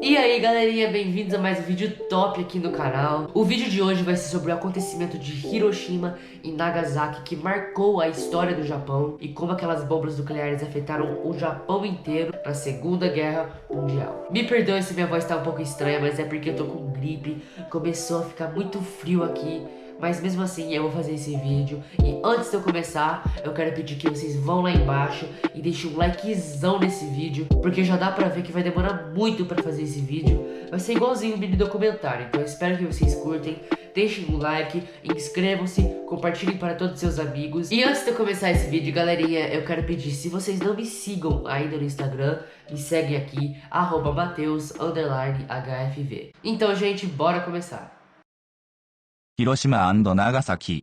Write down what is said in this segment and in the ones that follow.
E aí galerinha, bem-vindos a mais um vídeo top aqui no canal. O vídeo de hoje vai ser sobre o acontecimento de Hiroshima e Nagasaki, que marcou a história do Japão e como aquelas bombas nucleares afetaram o Japão inteiro na Segunda Guerra Mundial. Me perdoe se minha voz tá um pouco estranha, mas é porque eu tô com gripe, começou a ficar muito frio aqui. Mas mesmo assim eu vou fazer esse vídeo. E antes de eu começar, eu quero pedir que vocês vão lá embaixo e deixem um likezão nesse vídeo, porque já dá pra ver que vai demorar muito pra fazer esse vídeo. Vai ser igualzinho um mini documentário, então eu espero que vocês curtem. Deixem um like, inscrevam-se, compartilhem para todos os seus amigos. E antes de eu começar esse vídeo, galerinha, eu quero pedir, se vocês não me sigam ainda no Instagram, me seguem aqui, @Mateus_HFV. Então, gente, bora começar. 広島&長崎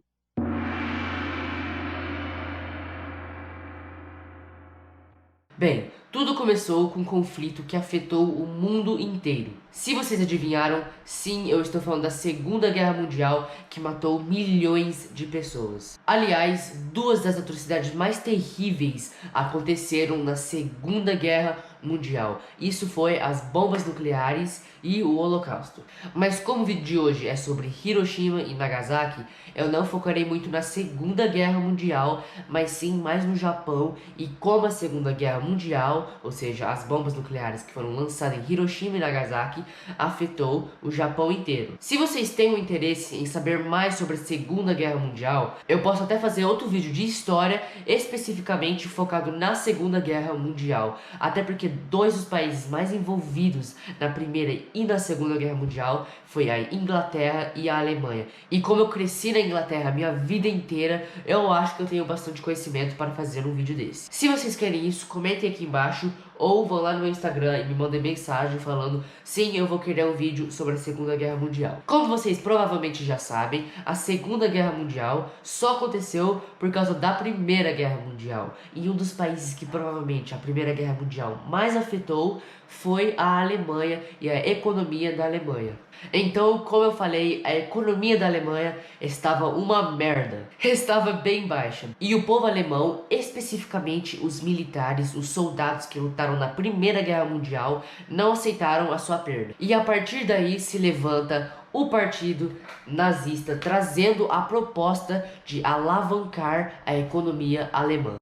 Bem, tudo começou com um conflito que afetou o mundo inteiro. Se vocês adivinharam, sim, eu estou falando da Segunda Guerra Mundial, que matou milhões de pessoas. Aliás, duas das atrocidades mais terríveis aconteceram na Segunda Guerra Mundial. Isso foi as bombas nucleares e o Holocausto. Mas como o vídeo de hoje é sobre Hiroshima e Nagasaki, eu não focarei muito na Segunda Guerra Mundial, mas sim mais no Japão e como a Segunda Guerra Mundial, ou seja, as bombas nucleares que foram lançadas em Hiroshima e Nagasaki, afetou o Japão inteiro. Se vocês têm um interesse em saber mais sobre a Segunda Guerra Mundial, eu posso até fazer outro vídeo de história especificamente focado na Segunda Guerra Mundial, até porque dois dos países mais envolvidos na Primeira e na Segunda Guerra Mundial foi a Inglaterra e a Alemanha. E como eu cresci na Inglaterra a minha vida inteira, eu acho que eu tenho bastante conhecimento para fazer um vídeo desse. Se vocês querem isso, comentem aqui embaixo ou vão lá no meu Instagram e me mandem mensagem falando: sim, eu vou querer um vídeo sobre a Segunda Guerra Mundial. Como vocês provavelmente já sabem, a Segunda Guerra Mundial só aconteceu por causa da Primeira Guerra Mundial. E um dos países que provavelmente a Primeira Guerra Mundial mais afetou foi a Alemanha e a economia da Alemanha. Então, como eu falei, a economia da Alemanha estava uma merda. Estava bem baixa. E o povo alemão, especificamente os militares, os soldados que lutaram na Primeira Guerra Mundial, não aceitaram a sua perda. E a partir daí se levanta o partido nazista, trazendo a proposta de alavancar a economia alemã.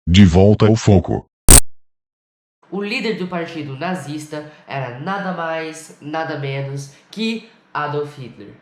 De volta ao foco. O líder do partido nazista era nada mais, nada menos que Adolf Hitler.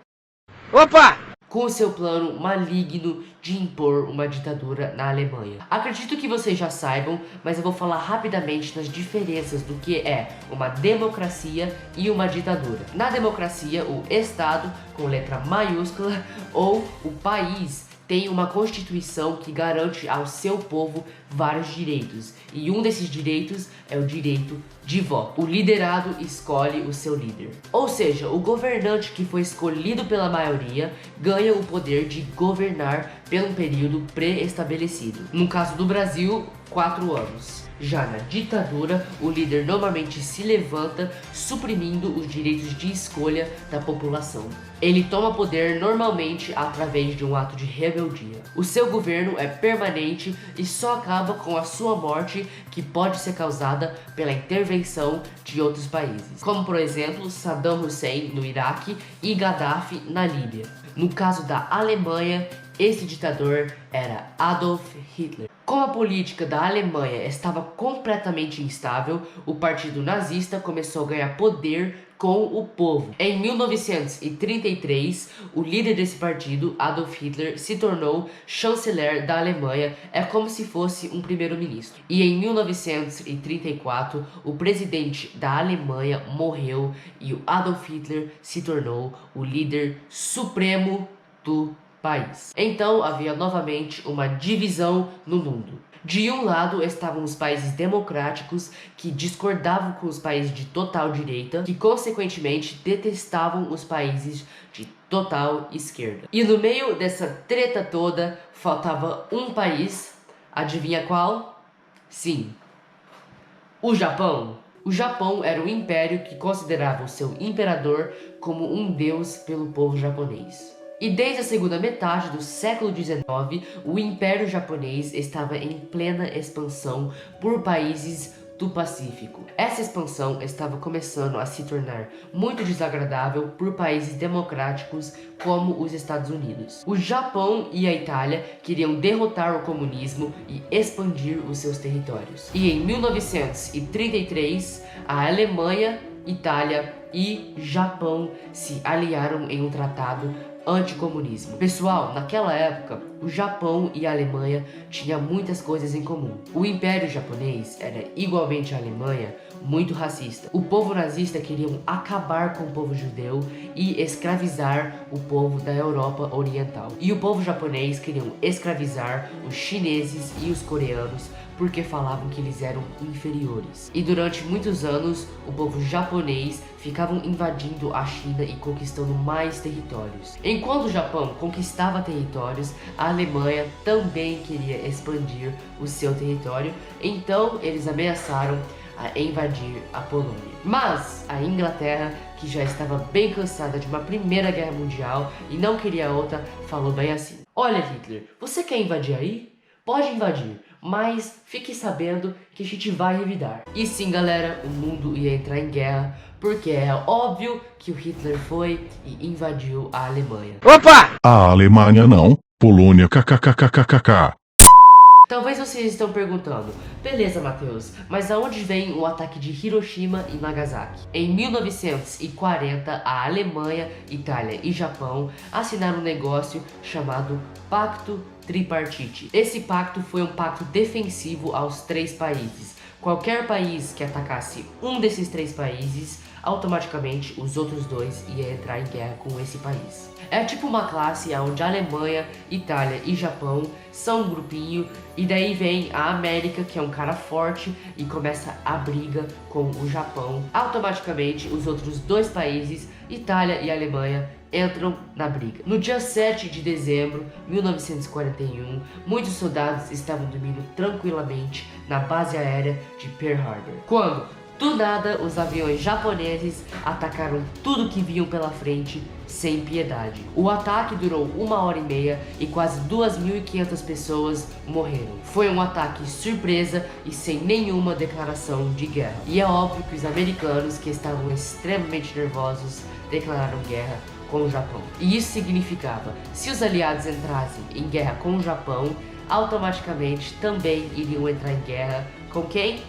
Opa! Com seu plano maligno de impor uma ditadura na Alemanha. Acredito que vocês já saibam, mas eu vou falar rapidamente das diferenças do que é uma democracia e uma ditadura. Na democracia, o Estado, com letra maiúscula, ou o país, tem uma constituição que garante ao seu povo vários direitos. E um desses direitos é o direito de voto. O liderado escolhe o seu líder. Ou seja, o governante que foi escolhido pela maioria ganha o poder de governar por um período pré-estabelecido. No caso do Brasil, 4 anos. Já na ditadura, o líder normalmente se levanta, suprimindo os direitos de escolha da população. Ele toma poder normalmente através de um ato de rebeldia. O seu governo é permanente e só acaba com a sua morte, que pode ser causada pela intervenção de outros países, como por exemplo Saddam Hussein no Iraque e Gaddafi na Líbia. No caso da Alemanha, esse ditador era Adolf Hitler. Como a política da Alemanha estava completamente instável, o partido nazista começou a ganhar poder com o povo. Em 1933, o líder desse partido, Adolf Hitler, se tornou chanceler da Alemanha, é como se fosse um primeiro-ministro. E em 1934, o presidente da Alemanha morreu e o Adolf Hitler se tornou o líder supremo do país. Então havia novamente uma divisão no mundo. De um lado estavam os países democráticos, que discordavam com os países de total direita, que consequentemente detestavam os países de total esquerda. E no meio dessa treta toda, faltava um país, adivinha qual? Sim, o Japão. O Japão era um império que considerava o seu imperador como um deus pelo povo japonês. E desde a segunda metade do século XIX, o Império Japonês estava em plena expansão por países do Pacífico. Essa expansão estava começando a se tornar muito desagradável por países democráticos como os Estados Unidos. O Japão e a Itália queriam derrotar o comunismo e expandir os seus territórios. E em 1933, a Alemanha, Itália e Japão se aliaram em um tratado anticomunismo. Pessoal, naquela época, o Japão e a Alemanha tinham muitas coisas em comum. O Império Japonês era, igualmente à Alemanha, muito racista. O povo nazista queria acabar com o povo judeu e escravizar o povo da Europa Oriental. E o povo japonês queria escravizar os chineses e os coreanos porque falavam que eles eram inferiores. E durante muitos anos, o povo japonês ficavam invadindo a China e conquistando mais territórios. Enquanto o Japão conquistava territórios, a Alemanha também queria expandir o seu território, então eles ameaçaram a invadir a Polônia. Mas a Inglaterra, que já estava bem cansada de uma Primeira Guerra Mundial e não queria outra, falou bem assim: olha, Hitler, você quer invadir aí? Pode invadir, mas fique sabendo que a gente vai revidar. E sim, galera, o mundo ia entrar em guerra, porque é óbvio que o Hitler foi e invadiu a Alemanha. A Alemanha não. Polônia kkkkkkk. Talvez vocês estão perguntando, beleza, Matheus, mas aonde vem o ataque de Hiroshima e Nagasaki? Em 1940, a Alemanha, Itália e Japão assinaram um negócio chamado Pacto Tripartite. Esse pacto foi um pacto defensivo aos três países. Qualquer país que atacasse um desses três países, automaticamente os outros dois iam entrar em guerra com esse país. É tipo uma classe onde a Alemanha, Itália e Japão são um grupinho, e daí vem a América, que é um cara forte, e começa a briga com o Japão. Automaticamente os outros dois países, Itália e Alemanha, entram na briga. No dia 7 de dezembro de 1941, muitos soldados estavam dormindo tranquilamente na base aérea de Pearl Harbor, quando do nada os aviões japoneses atacaram tudo que viam pela frente sem piedade. O ataque durou 1h30 e quase 2.500 pessoas morreram. Foi um ataque surpresa e sem nenhuma declaração de guerra. E é óbvio que os americanos, que estavam extremamente nervosos, declararam guerra com o Japão. E isso significava, se os aliados entrassem em guerra com o Japão, automaticamente também iriam entrar em guerra com quem?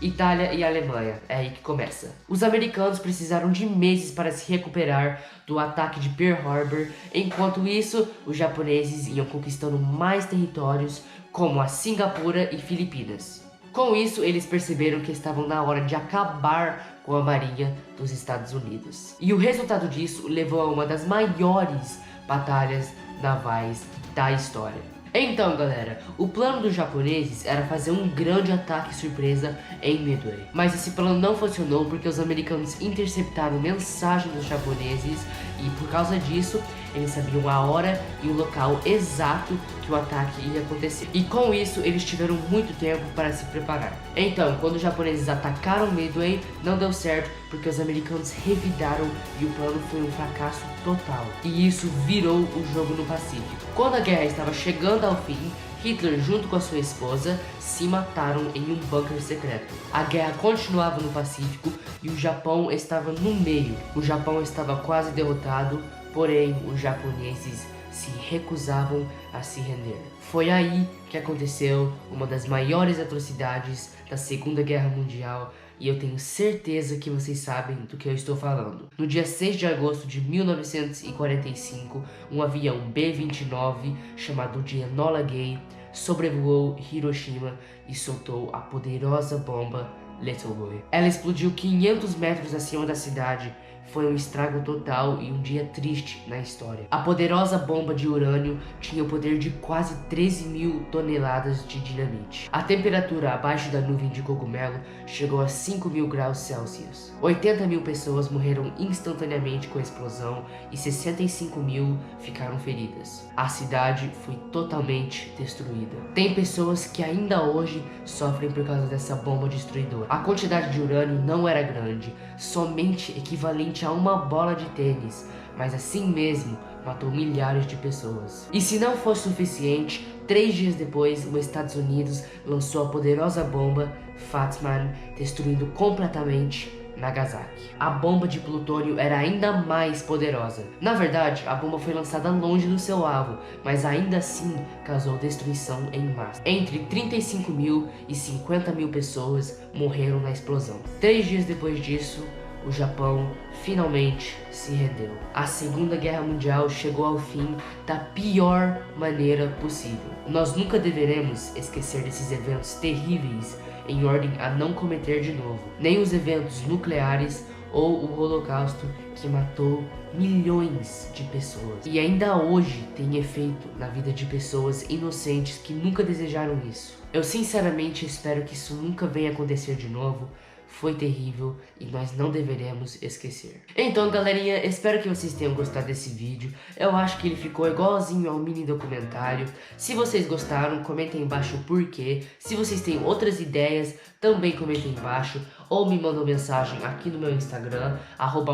Itália e Alemanha. É aí que começa. Os americanos precisaram de meses para se recuperar do ataque de Pearl Harbor. Enquanto isso, os japoneses iam conquistando mais territórios, como a Singapura e Filipinas. Com isso, eles perceberam que estavam na hora de acabar com a marinha dos Estados Unidos. E o resultado disso levou a uma das maiores batalhas navais da história. Então, galera, o plano dos japoneses era fazer um grande ataque surpresa em Midway. Mas esse plano não funcionou porque os americanos interceptaram mensagens dos japoneses e por causa disso, eles sabiam a hora e o local exato que o ataque ia acontecer. E com isso, eles tiveram muito tempo para se preparar. Então, quando os japoneses atacaram Midway, não deu certo porque os americanos revidaram e o plano foi um fracasso total. E isso virou o jogo no Pacífico. Quando a guerra estava chegando ao fim, Hitler, junto com a sua esposa, se mataram em um bunker secreto. A guerra continuava no Pacífico e o Japão estava no meio. O Japão estava quase derrotado, porém os japoneses se recusavam a se render. Foi aí que aconteceu uma das maiores atrocidades da Segunda Guerra Mundial, e eu tenho certeza que vocês sabem do que eu estou falando. No dia 6 de agosto de 1945, um avião B-29 chamado de Enola Gay sobrevoou Hiroshima e soltou a poderosa bomba Little Boy. Ela explodiu 500 metros acima da cidade. Foi um estrago total e um dia triste na história. A poderosa bomba de urânio tinha o poder de quase 13.000 toneladas de dinamite. A temperatura abaixo da nuvem de cogumelo chegou a 5.000 graus Celsius. 80.000 pessoas morreram instantaneamente com a explosão e 65.000 ficaram feridas. A cidade foi totalmente destruída. Tem pessoas que ainda hoje sofrem por causa dessa bomba destruidora. A quantidade de urânio não era grande, somente equivalente a uma bola de tênis, mas assim mesmo, matou milhares de pessoas. E se não fosse suficiente, 3 dias depois, os Estados Unidos lançou a poderosa bomba Fat Man, destruindo completamente Nagasaki. A bomba de plutônio era ainda mais poderosa. Na verdade, a bomba foi lançada longe do seu alvo, mas ainda assim causou destruição em massa. Entre 35 mil e 50 mil pessoas morreram na explosão. 3 dias depois disso, o Japão finalmente se rendeu. A Segunda Guerra Mundial chegou ao fim da pior maneira possível. Nós nunca deveremos esquecer desses eventos terríveis em ordem a não cometer de novo, nem os eventos nucleares ou o Holocausto que matou milhões de pessoas. E ainda hoje tem efeito na vida de pessoas inocentes que nunca desejaram isso. Eu sinceramente espero que isso nunca venha acontecer de novo. Foi terrível e nós não deveremos esquecer. Então, galerinha, espero que vocês tenham gostado desse vídeo. Eu acho que ele ficou igualzinho ao mini documentário. Se vocês gostaram, comentem aí embaixo o porquê. Se vocês têm outras ideias, também comentem aí embaixo. Ou me mandam mensagem aqui no meu Instagram,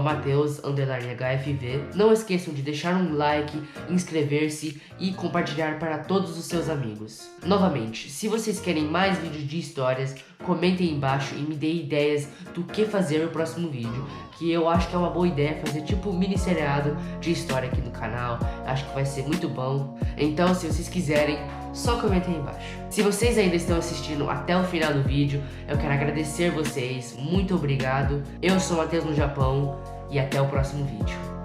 @mateus_hfv. Não esqueçam de deixar um like, inscrever-se e compartilhar para todos os seus amigos. Novamente, se vocês querem mais vídeos de histórias, comentem aí embaixo e me dê ideias do que fazer no próximo vídeo, que eu acho que é uma boa ideia fazer tipo um mini seriado de história aqui no canal. Acho que vai ser muito bom. Então, se vocês quiserem, só comentem aí embaixo. Se vocês ainda estão assistindo até o final do vídeo, eu quero agradecer vocês. Muito obrigado. Eu sou o Mateus no Japão e até o próximo vídeo.